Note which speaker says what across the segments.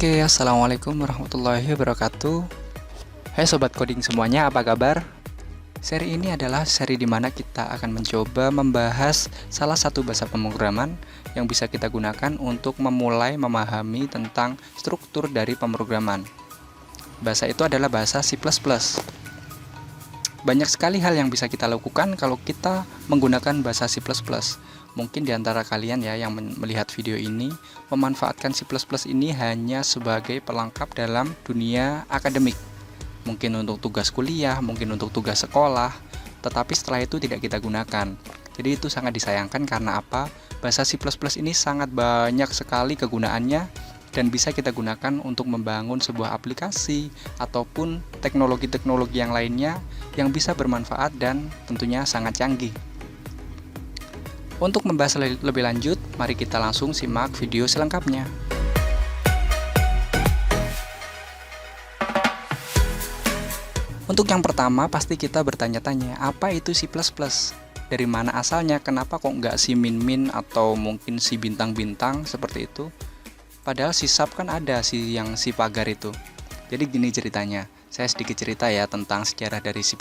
Speaker 1: Oke, assalamualaikum warahmatullahi wabarakatuh. Hai sobat coding semuanya, apa kabar? Seri ini adalah seri di mana kita akan mencoba membahas salah satu bahasa pemrograman yang bisa kita gunakan untuk memulai memahami tentang struktur dari pemrograman. Bahasa itu adalah bahasa C++. Banyak sekali hal yang bisa kita lakukan kalau kita menggunakan bahasa C++. Mungkin di antara kalian ya yang melihat video ini memanfaatkan C++ ini hanya sebagai pelengkap dalam dunia akademik. Mungkin untuk tugas kuliah, mungkin untuk tugas sekolah, tetapi setelah itu tidak kita gunakan. Jadi itu sangat disayangkan karena apa? Bahasa C++ ini sangat banyak sekali kegunaannya dan bisa kita gunakan untuk membangun sebuah aplikasi ataupun teknologi-teknologi yang lainnya yang bisa bermanfaat dan tentunya sangat canggih. Untuk membahas lebih lanjut, mari kita langsung simak video selengkapnya. Untuk yang pertama, pasti kita bertanya-tanya, apa itu C++? Dari mana asalnya? Kenapa kok nggak si min-min atau mungkin si bintang-bintang seperti itu? Padahal si sub kan ada yang si pagar itu. Jadi gini ceritanya, saya sedikit cerita ya tentang sejarah dari C++.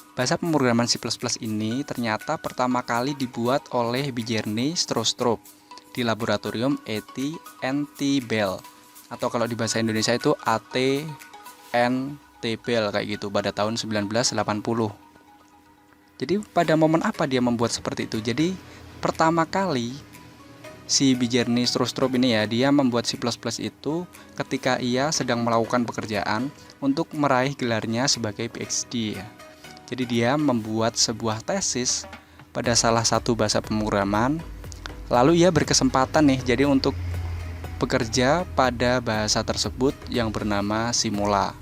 Speaker 1: Bahasa pemrograman C++ ini ternyata pertama kali dibuat oleh Bjarne Stroustrup di laboratorium A.T. Bell, atau kalau di bahasa Indonesia itu A.T. Bell kayak gitu pada tahun 1980. Jadi pada momen apa dia membuat seperti itu? Jadi pertama kali si Bjarne Stroustrup ini ya, dia membuat C++ itu ketika ia sedang melakukan pekerjaan untuk meraih gelarnya sebagai PhD ya. Jadi dia membuat sebuah tesis pada salah satu bahasa pemrograman. Lalu ia berkesempatan nih jadi untuk bekerja pada bahasa tersebut yang bernama Simula.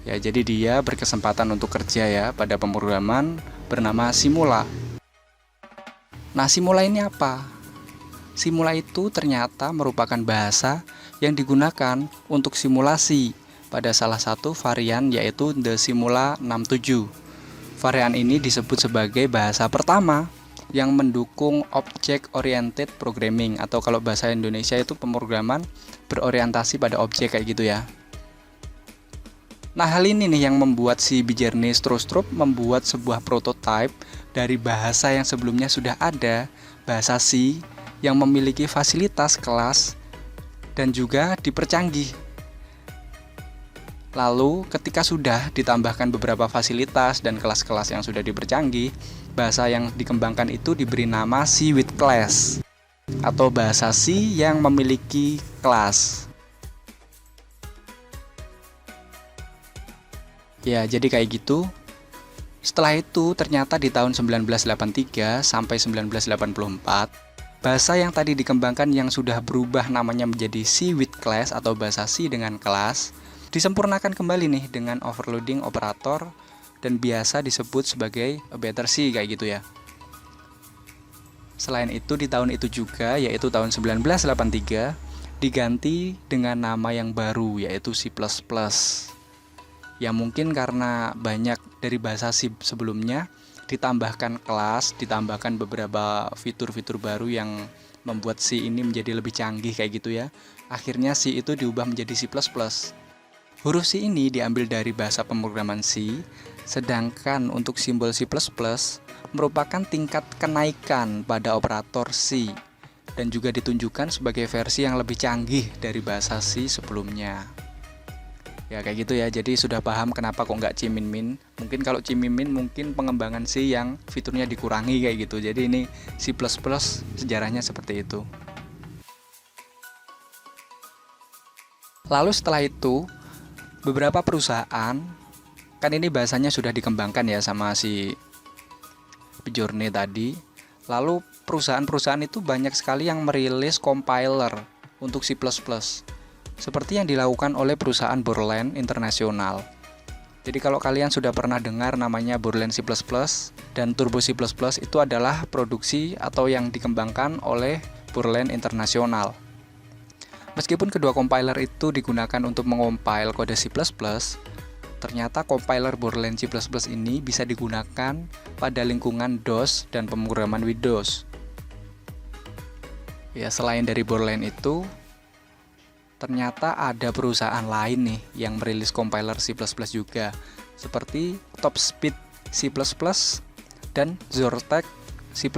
Speaker 1: Ya, jadi dia berkesempatan untuk kerja ya pada pemrograman bernama Simula. Nah, Simula ini apa? Simula itu ternyata merupakan bahasa yang digunakan untuk simulasi pada salah satu varian yaitu The Simula 67. Varian ini disebut sebagai bahasa pertama yang mendukung Object Oriented Programming, atau kalau bahasa Indonesia itu pemrograman berorientasi pada objek kayak gitu ya. Nah, hal ini nih yang membuat si Bjarne Stroustrup membuat sebuah prototipe dari bahasa yang sebelumnya sudah ada, bahasa C yang memiliki fasilitas kelas dan juga dipercanggih. Lalu ketika sudah ditambahkan beberapa fasilitas dan kelas-kelas yang sudah dipercanggih, bahasa yang dikembangkan itu diberi nama C with class, atau bahasa C yang memiliki kelas. Ya, jadi kayak gitu. Setelah itu ternyata di tahun 1983 sampai 1984, bahasa yang tadi dikembangkan yang sudah berubah namanya menjadi C with class atau bahasa C dengan kelas disempurnakan kembali nih dengan overloading operator dan biasa disebut sebagai a better C kayak gitu ya. Selain itu di tahun itu juga yaitu tahun 1983 diganti dengan nama yang baru yaitu C++. Ya mungkin karena banyak dari bahasa C sebelumnya ditambahkan kelas, ditambahkan beberapa fitur-fitur baru yang membuat C ini menjadi lebih canggih kayak gitu ya. Akhirnya C itu diubah menjadi C++. Huruf C ini diambil dari bahasa pemrograman C, sedangkan untuk simbol C++ merupakan tingkat kenaikan pada operator C dan juga ditunjukkan sebagai versi yang lebih canggih dari bahasa C sebelumnya. Ya kayak gitu ya, jadi sudah paham kenapa kok nggak ciminmin. Mungkin kalau ciminmin mungkin pengembangan C yang fiturnya dikurangi kayak gitu. Jadi ini C++ sejarahnya seperti itu. Lalu setelah itu beberapa perusahaan, kan ini bahasanya sudah dikembangkan ya sama si Bjarne tadi. Lalu perusahaan-perusahaan itu banyak sekali yang merilis compiler untuk C++. Seperti yang dilakukan oleh perusahaan Borland International. Jadi kalau kalian sudah pernah dengar namanya Borland C++ dan Turbo C++ itu adalah produksi atau yang dikembangkan oleh Borland International. Meskipun kedua compiler itu digunakan untuk mengompil kode C++, ternyata compiler Borland C++ ini bisa digunakan pada lingkungan DOS dan pemrograman Windows. Ya, selain dari Borland itu, ternyata ada perusahaan lain nih yang merilis compiler C++ juga, seperti TopSpeed C++ dan Zourtec C++.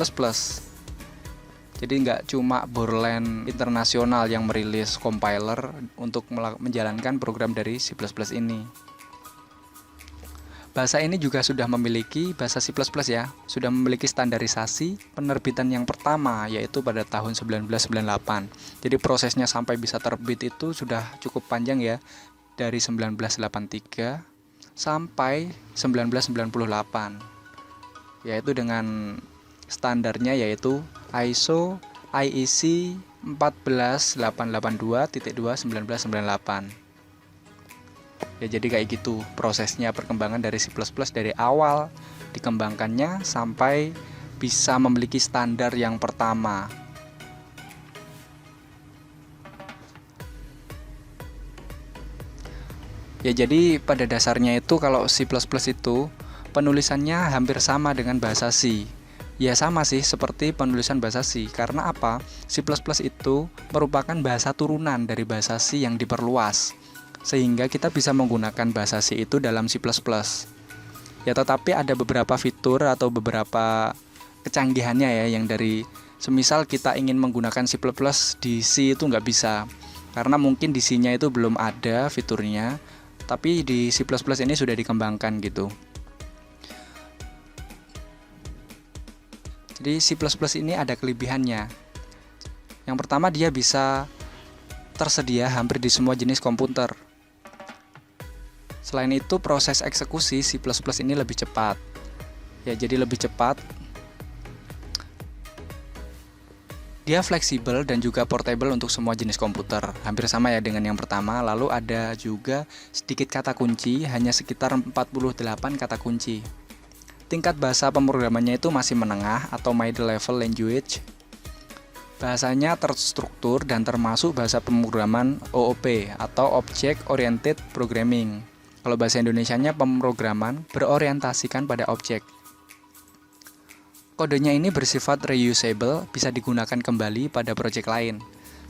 Speaker 1: Jadi nggak cuma Borland Internasional yang merilis compiler untuk menjalankan program dari C++ ini. Bahasa ini juga sudah memiliki, bahasa C++ ya, sudah memiliki standarisasi penerbitan yang pertama, yaitu pada tahun 1998. Jadi prosesnya sampai bisa terbit itu sudah cukup panjang ya, dari 1983 sampai 1998. Yaitu dengan standarnya yaitu ISO IEC 14882.2/1998. Ya, jadi kayak gitu prosesnya perkembangan dari C++ dari awal dikembangkannya sampai bisa memiliki standar yang pertama. Ya, jadi pada dasarnya itu kalau C++ itu penulisannya hampir sama dengan bahasa C. Ya sama sih seperti penulisan bahasa C. Karena apa? C++ itu merupakan bahasa turunan dari bahasa C yang diperluas, sehingga kita bisa menggunakan bahasa C itu dalam C++. Ya, tetapi ada beberapa fitur atau beberapa kecanggihannya ya, yang dari semisal kita ingin menggunakan C++ di C itu nggak bisa, karena mungkin di C-nya itu belum ada fiturnya, tapi di C++ ini sudah dikembangkan gitu. Jadi C++ ini ada kelebihannya. Yang pertama, dia bisa tersedia hampir di semua jenis komputer. Selain itu, proses eksekusi C++ ini lebih cepat. Ya, jadi lebih cepat. Dia fleksibel dan juga portable untuk semua jenis komputer. Hampir sama ya dengan yang pertama. Lalu ada juga sedikit kata kunci, hanya sekitar 48 kata kunci. Tingkat bahasa pemrogramannya itu masih menengah atau middle level language. Bahasanya terstruktur dan termasuk bahasa pemrograman OOP atau Object Oriented Programming. Kalau bahasa Indonesianya pemrograman berorientasikan pada objek. Kodenya ini bersifat reusable, bisa digunakan kembali pada proyek lain,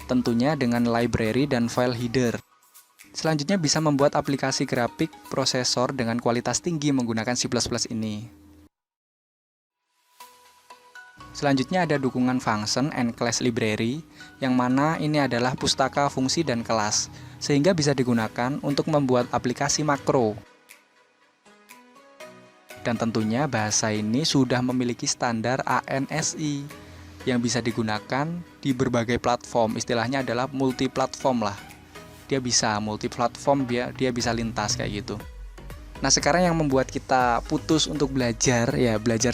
Speaker 1: tentunya dengan library dan file header. Selanjutnya bisa membuat aplikasi grafik prosesor dengan kualitas tinggi menggunakan C++ ini. Selanjutnya ada dukungan function and class library, yang mana ini adalah pustaka fungsi dan kelas, sehingga bisa digunakan untuk membuat aplikasi makro. Dan tentunya bahasa ini sudah memiliki standar ANSI yang bisa digunakan di berbagai platform, istilahnya adalah multi-platform lah. Dia bisa multi-platform, dia bisa lintas kayak gitu. Nah, sekarang yang membuat kita putus untuk belajar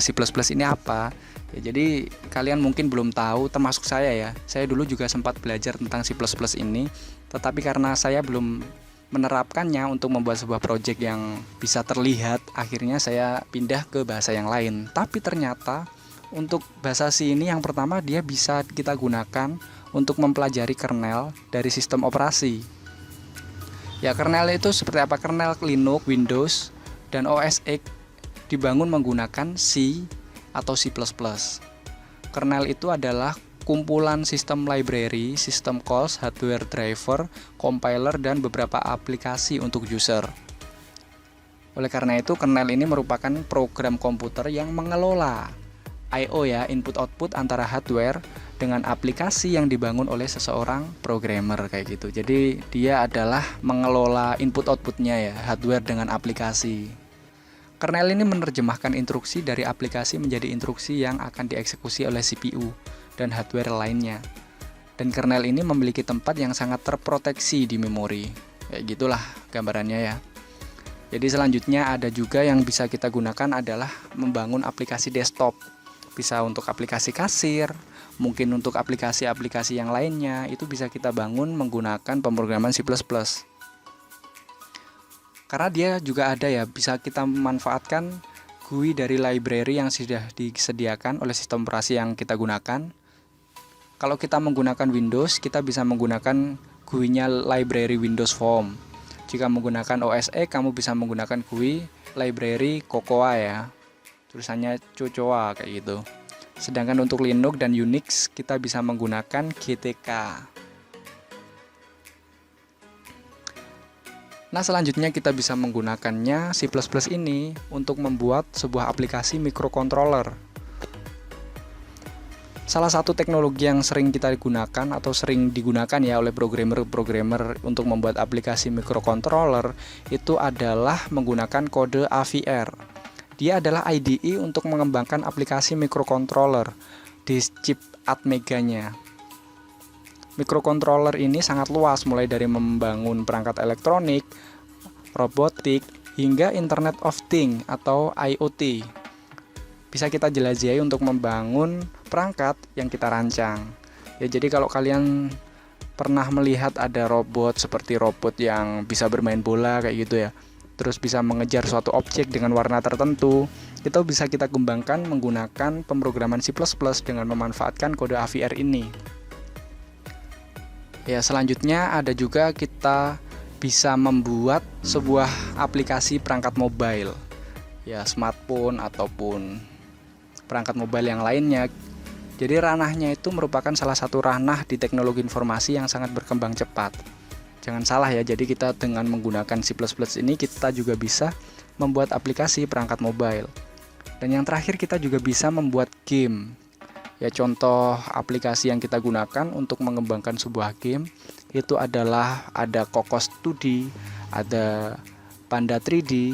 Speaker 1: C++ ini apa? Ya, jadi kalian mungkin belum tahu, termasuk saya ya. Saya dulu juga sempat belajar tentang C++ ini, tetapi karena saya belum menerapkannya untuk membuat sebuah project yang bisa terlihat, akhirnya saya pindah ke bahasa yang lain. Tapi ternyata untuk bahasa C ini yang pertama dia bisa kita gunakan untuk mempelajari kernel dari sistem operasi. Ya, kernel itu seperti apa? Kernel Linux, Windows, dan OS X dibangun menggunakan C atau C++. Kernel itu adalah kumpulan sistem library, sistem calls, hardware driver, compiler, dan beberapa aplikasi untuk user. Oleh karena itu, kernel ini merupakan program komputer yang mengelola I/O ya, input-output antara hardware dengan aplikasi yang dibangun oleh seseorang programmer kayak gitu. Jadi dia adalah mengelola input-outputnya ya, hardware dengan aplikasi. Kernel ini menerjemahkan instruksi dari aplikasi menjadi instruksi yang akan dieksekusi oleh CPU dan hardware lainnya. Dan kernel ini memiliki tempat yang sangat terproteksi di memori. Kayak gitulah gambarannya ya. Jadi selanjutnya ada juga yang bisa kita gunakan adalah membangun aplikasi desktop. Bisa untuk aplikasi kasir, mungkin untuk aplikasi-aplikasi yang lainnya, itu bisa kita bangun menggunakan pemrograman C++. Karena dia juga ada ya, bisa kita memanfaatkan GUI dari library yang sudah disediakan oleh sistem operasi yang kita gunakan. Kalau kita menggunakan Windows, kita bisa menggunakan GUI-nya library Windows Form. Jika menggunakan OS X, kamu bisa menggunakan GUI library Cocoa ya. Tulisannya Cocoa kayak gitu. Sedangkan untuk Linux dan Unix, kita bisa menggunakan GTK. Nah, selanjutnya kita bisa menggunakannya C++ ini untuk membuat sebuah aplikasi microcontroller. Salah satu teknologi yang sering kita gunakan atau sering digunakan ya oleh programmer untuk membuat aplikasi microcontroller itu adalah menggunakan kode AVR. Dia adalah IDE untuk mengembangkan aplikasi microcontroller di chip Atmega-nya. Microcontroller ini sangat luas, mulai dari membangun perangkat elektronik, robotik, hingga Internet of Things atau IoT. Bisa kita jelajahi untuk membangun perangkat yang kita rancang. Ya, jadi kalau kalian pernah melihat ada robot seperti robot yang bisa bermain bola kayak gitu ya, terus bisa mengejar suatu objek dengan warna tertentu, itu bisa kita kembangkan menggunakan pemrograman C++ dengan memanfaatkan kode AVR ini. Ya, selanjutnya ada juga kita bisa membuat sebuah aplikasi perangkat mobile, ya smartphone ataupun perangkat mobile yang lainnya. Jadi ranahnya itu merupakan salah satu ranah di teknologi informasi yang sangat berkembang cepat. Jangan salah ya, jadi kita dengan menggunakan C++ ini kita juga bisa membuat aplikasi perangkat mobile. Dan yang terakhir kita juga bisa membuat game. Ya, contoh aplikasi yang kita gunakan untuk mengembangkan sebuah game itu adalah ada Cocos 2D, ada Panda 3D,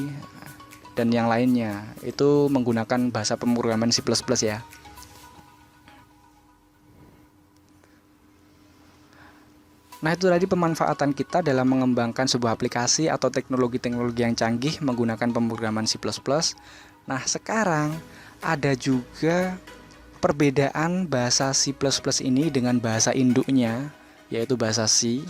Speaker 1: dan yang lainnya. Itu menggunakan bahasa pemrograman C++ ya. Nah, itu tadi pemanfaatan kita dalam mengembangkan sebuah aplikasi atau teknologi-teknologi yang canggih menggunakan pemrograman C++. Nah, sekarang ada juga perbedaan bahasa C++ ini dengan bahasa induknya, yaitu bahasa C.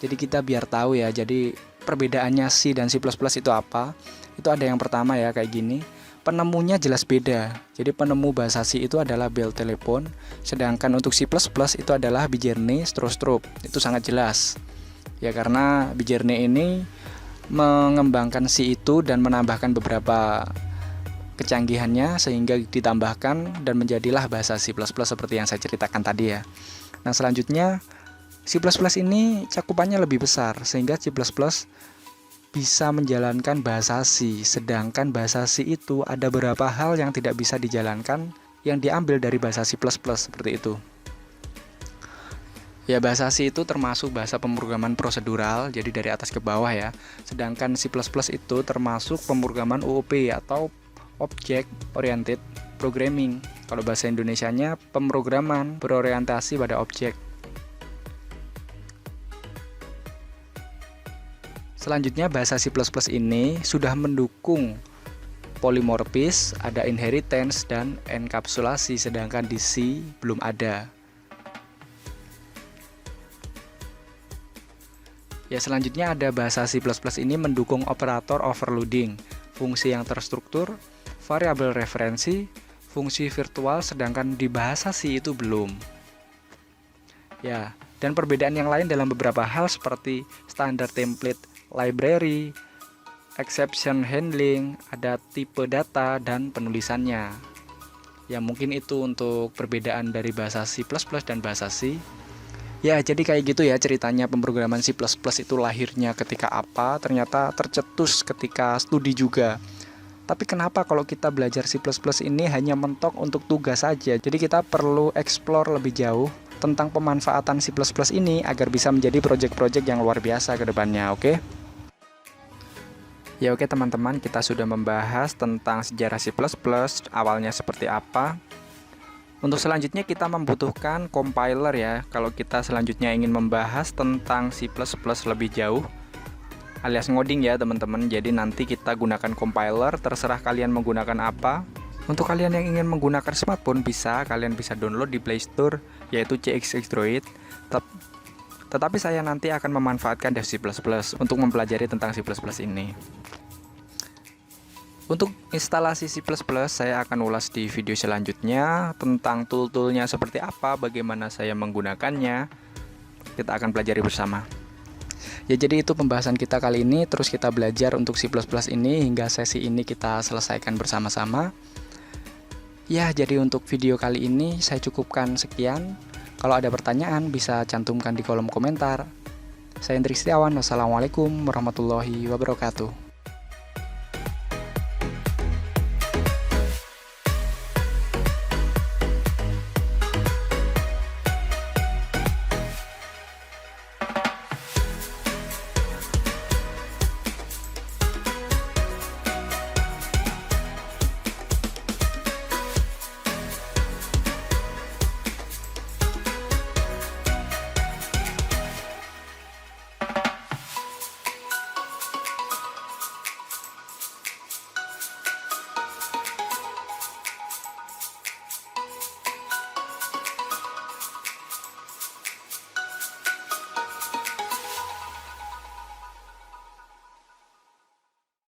Speaker 1: Jadi kita biar tahu ya, jadi perbedaannya C dan C++ itu apa. Itu ada yang pertama ya, kayak gini. Penemunya jelas beda. Jadi penemu bahasa C itu adalah Bell Telephone, sedangkan untuk C++ itu adalah Bjarne Stroustrup. Itu sangat jelas. Ya, karena Bjarne ini mengembangkan C itu dan menambahkan beberapa kecanggihannya sehingga ditambahkan dan menjadilah bahasa C++ seperti yang saya ceritakan tadi ya. Nah, selanjutnya C++ ini cakupannya lebih besar sehingga C++ bisa menjalankan bahasa C, sedangkan bahasa C itu ada beberapa hal yang tidak bisa dijalankan yang diambil dari bahasa C++ seperti itu. Ya, bahasa C itu termasuk bahasa pemrograman prosedural, jadi dari atas ke bawah ya. Sedangkan C++ itu termasuk pemrograman OOP atau Object Oriented Programming. Kalau bahasa Indonesianya pemrograman berorientasi pada objek. Selanjutnya bahasa C++ ini sudah mendukung polymorphis, ada inheritance dan enkapsulasi, sedangkan di C belum ada. Ya, selanjutnya ada bahasa C++ ini mendukung operator overloading, fungsi yang terstruktur, variabel referensi, fungsi virtual, sedangkan di bahasa C itu belum. Ya, dan perbedaan yang lain dalam beberapa hal seperti standar template library, exception handling, ada tipe data dan penulisannya. Ya, mungkin itu untuk perbedaan dari bahasa C++ dan bahasa C. Ya, jadi kayak gitu ya ceritanya pemrograman C++ itu lahirnya ketika apa, ternyata tercetus ketika studi juga. Tapi kenapa kalau kita belajar C++ ini hanya mentok untuk tugas saja? Jadi kita perlu explore lebih jauh tentang pemanfaatan C++ ini agar bisa menjadi project-project yang luar biasa ke depannya, oke? Ya, oke teman-teman, kita sudah membahas tentang sejarah C++, awalnya seperti apa. Untuk selanjutnya kita membutuhkan compiler ya, kalau kita selanjutnya ingin membahas tentang C++ lebih jauh, alias ngoding ya teman-teman. Jadi nanti kita gunakan compiler, terserah kalian menggunakan apa. Untuk kalian yang ingin menggunakan smartphone kalian bisa download di Play Store, yaitu CXX Droid. Tetapi saya nanti akan memanfaatkan Dev C++ untuk mempelajari tentang C++ ini. Untuk instalasi C++, saya akan ulas di video selanjutnya tentang tool-toolnya seperti apa, bagaimana saya menggunakannya. Kita akan pelajari bersama. Ya, jadi itu pembahasan kita kali ini. Terus kita belajar untuk C++ ini hingga sesi ini kita selesaikan bersama-sama. Ya, jadi untuk video kali ini saya cukupkan sekian. Kalau ada pertanyaan bisa cantumkan di kolom komentar. Saya Hendrik Setiawan. Wassalamualaikum warahmatullahi wabarakatuh.